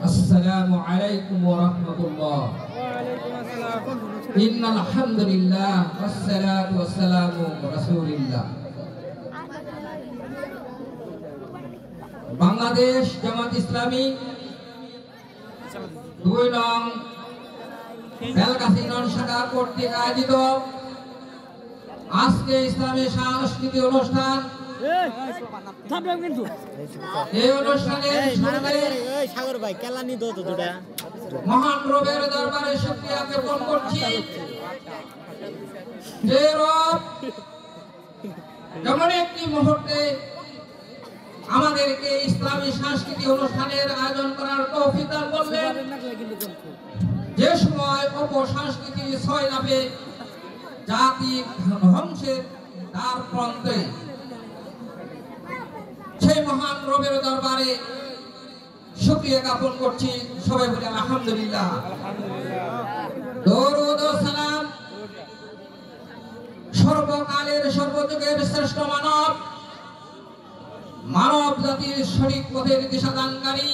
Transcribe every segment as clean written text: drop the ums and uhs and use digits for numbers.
আসসালামু আলাইকুম ওয়া রাহমাতুল্লাহ। ইন্নাল হামদুলিল্লাহ ওয়াসসালাতু ওয়াসসালামু আলা রাসূলিল্লাহ। বাংলাদেশ জামাত ইসলামী 2 নং বেলগাছি শাখা কর্তৃক আয়োজিত আজকে ইসলামী সাংস্কৃতিক অনুষ্ঠান, এই অনুষ্ঠানে মহান রবের দরবারে শুকরিয়া জ্ঞাপন করছি যে রব যেমন একটি মুহূর্তে আমাদেরকে ইসলামী সাংস্কৃতিক অনুষ্ঠানের আয়োজন করার তৌফিক দান করলেন। যে সময় অপসংস্কৃতি ছয় লাভে জাতি ধ্বংসের দ্বার প্রান্তে, সেই মহান রবের দরবারে শুকরিয়া জ্ঞাপন করছি। সবাই বলে আলহামদুলিল্লাহ। দরুদ ও সালাম সর্বকালের সর্বযুগের শ্রেষ্ঠ মানব জাতির সঠিক পথের দিশাদানকারী,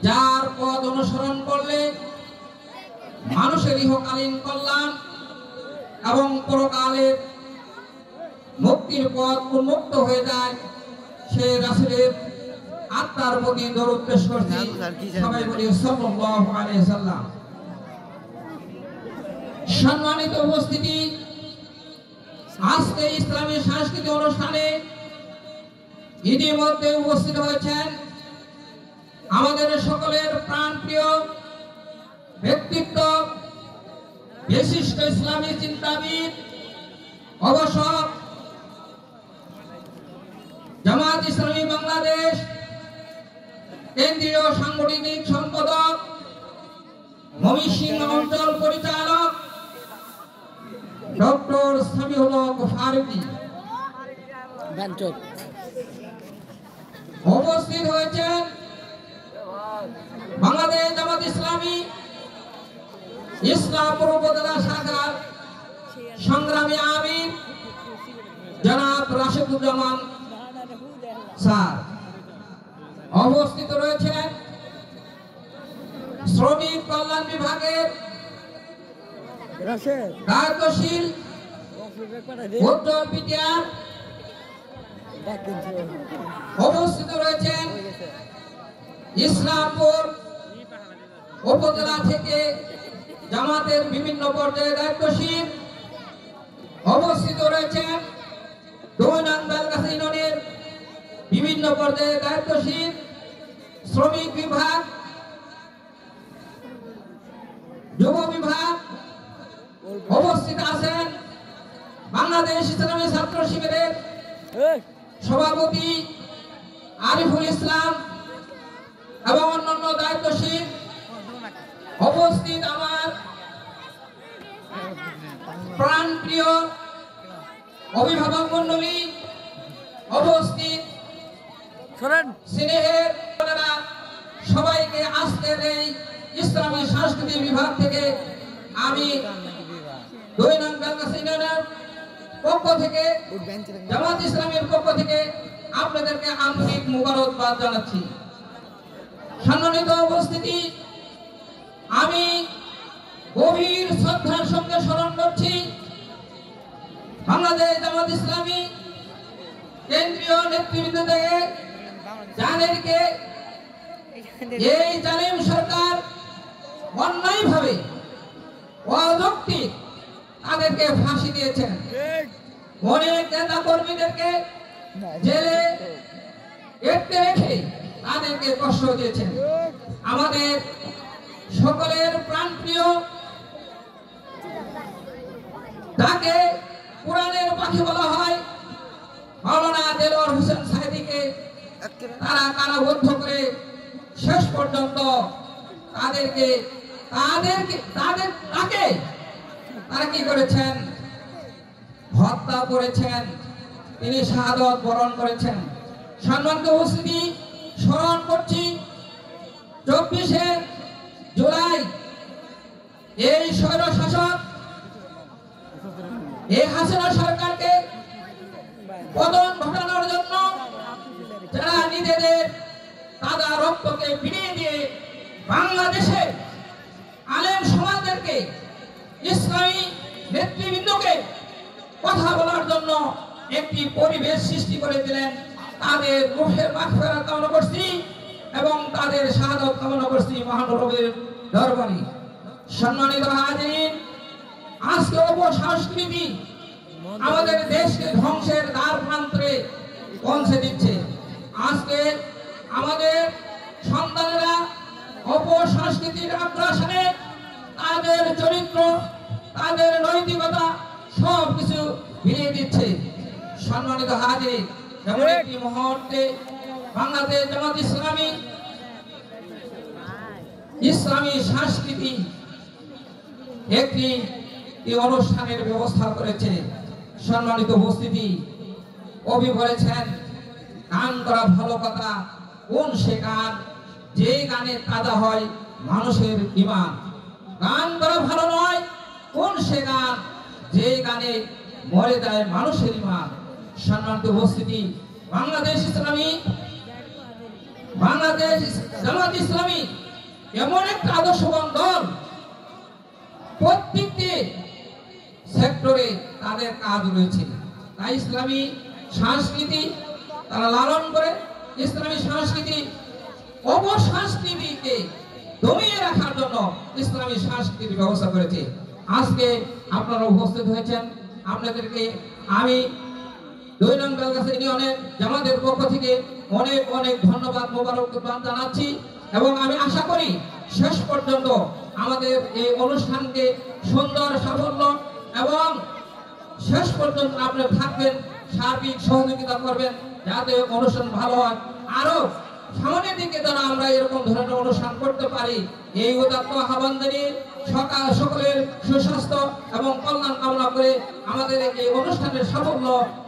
যার পথ অনুসরণ করলে মানুষের ইহকালীন কল্যাণ এবং পরকালের মুক্তির পথ উন্মুক্ত হয়ে যায়, সে রাসূলের আত্মার প্রতি দরুদ পেশ করছি। সবাই বলি সাল্লাল্লাহু আলাইহি ওয়াসাল্লাম। সম্মানিত উপস্থিতি, আজকে ইসলামী সাংস্কৃতিক অনুষ্ঠানে ইতিমধ্যে উপস্থিত হয়েছেন আমাদের সকলের প্রাণপ্রিয় ব্যক্তিত্ব, বিশিষ্ট ইসলামী চিন্তাবিদ, অবসর জামাত ইসলামী বাংলাদেশ কেন্দ্রীয় সাংগঠনিক সম্পাদক, ময়মনসিংহ অঞ্চল পরিচালক ডক্টর সামিউল হক ফারুকী উপস্থিত হয়েছেন বাংলাদেশ জামাত ইসলামী ইসলামপুর উপজেলা শাখার সংগ্রামী আমির জনাব রাশেদুজ্জামান স্যার। উপস্থিত রয়েছেন শ্রমিক কল্যাণ বিভাগের দায়িত্বশীল উজ্জ্বল পিটিআর। উপস্থিত রয়েছেন ইসলামপুর উপজেলা থেকে জামাতের বিভিন্ন পর্যায়ে দায়িত্বশীল। উপস্থিত রয়েছেন 2 নং বেলগাছি ইউনিয়নের বিভিন্ন পর্যায়ে দায়িত্বশীল শ্রমিক বিভাগ, যুব বিভাগ। উপস্থিত আছেন বাংলাদেশ ইসলামী ছাত্র শিবিরের সভাপতি আরিফুল ইসলাম এবং অন্যান্য দায়িত্বশীল। উপস্থিত আমার প্রাণপ্রিয় অভিভাবক মণ্ডলী, উপস্থিত স্নেহের সবাইকে আজকের এই ইসলামী সাংস্কৃতিক বিভাগ থেকে আমি 2 নং বেলগাছি ইউনিয়নের পক্ষ থেকে, জামাত ইসলামের পক্ষ থেকে আপনাদেরকে আন্তরিক মোবারকবাদ জানাচ্ছি। সম্মানিত উপস্থিতি, আমি গভীর শ্রদ্ধার সঙ্গে স্মরণ করছি বাংলাদেশ জামাত ইসলামী কেন্দ্রীয় নেতৃবৃন্দ থেকে, যাদেরকে এই জালিম সরকার অন্যায়ভাবে অযৌক্তিক তাদেরকে ফাঁসি দিয়েছেন। অনেক নেতা কর্মীদেরকে জেলে এঁটকে রেখে তাদেরকে কষ্ট দিয়েছেন। আমাদের সকলের প্রাণপ্রিয়, তাকে কোরআনের পাখি বলা হয়, মাওলানা দেলোয়ার হোসেন সাঈদীকে তারা কারাবদ্ধ করে শেষ পর্যন্ত তারা কি করেছেন? হত্যা করেছেন। তিনি শাহাদত বরণ করেছেন। সম্মানিত উপস্থিতি, স্মরণ করছি 24শে জুলাই এই স্বৈরশাসক এই হাসিনা সরকারকে পতন ঘটানোর জন্য যারা নিজেদের তাজা রক্ত আধিপত্যকে ফিরিয়ে দিয়ে বাংলাদেশে আলেম সমাজদেরকে, ইসলামী নেতৃবৃন্দকে কথা বলার জন্য একটি পরিবেশ সৃষ্টি করে দিলেন। তাদের রূহের মাগফিরাত কামনা করছি এবং তাদের শাহাদাত কামনা করছি মহান রবের দরবারে। সম্মানিত হাজিরিন, আজকে অপসংস্কৃতি আমাদের দেশকে ধ্বংসের দ্বার প্রান্তে পৌঁছে দিচ্ছে। আজকে আমাদের সন্তানেরা অপসংস্কৃতির আগ্রাসনে তাদের চরিত্র, তাদের নৈতিকতা সবকিছু ভিড়িয়ে দিচ্ছে। সম্মানিত হাজির, যেমন একটি মুহূর্তে বাংলাদেশ জামাত ইসলামী সংস্কৃতি একটি অনুষ্ঠানের ব্যবস্থা করেছে। সম্মানিত উপস্থিতি, কবি বলেছেন, গান করা ভালো কথা, কোন সে গান যে গানে তাজা হয় মানুষের ঈমান। গান করা ভালো নয়, কোন সে গান যে গানে মরে যায় মানুষের ঈমান। সম্মানিত উপস্থিতি, বাংলাদেশ জামাত ইসলামী এমন একটা আদর্শবান দল, প্রত্যেকটি সেক্টরে তাদের কাজ রয়েছে। তাই ইসলামী সংস্কৃতি তারা লালন করে, ইসলামী সংস্কৃতি অপসংস্কৃতিকে দমিয়ে রাখার জন্য ইসলামী সংস্কৃতির ব্যবস্থা করেছে। আজকে আপনারা উপস্থিত হয়েছেন, আপনাদেরকে আমি 2 নং বেলগাছা ইউনিয়নের জামাতের পক্ষ থেকে অনেক অনেক ধন্যবাদ, মোবারকবাদ জানাচ্ছি এবং আমি আশা করি শেষ পর্যন্ত আমাদের এই অনুষ্ঠানকে সুন্দর সাফল্য এবং শেষ পর্যন্ত আপনারা থাকবেন, সার্বিক সহযোগিতা করবেন যাতে অনুষ্ঠান ভালো হয়। আরো সামনের দিকে যেন আমরা এরকম ধরনের অনুষ্ঠান করতে পারি, এই উদাত্ত আহ্বান জানিয়ে সকলের সুস্বাস্থ্য এবং কল্যাণ কামনা করে আমাদের এই অনুষ্ঠানের সাফল্য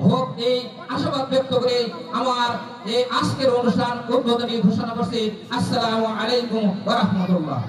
হোক এই আশাবাদ ব্যক্ত করে আমার এই আজকের অনুষ্ঠান উদ্বোধনী ঘোষণা করছি। আসসালামু আলাইকুম ওয়া রাহমাতুল্লাহ।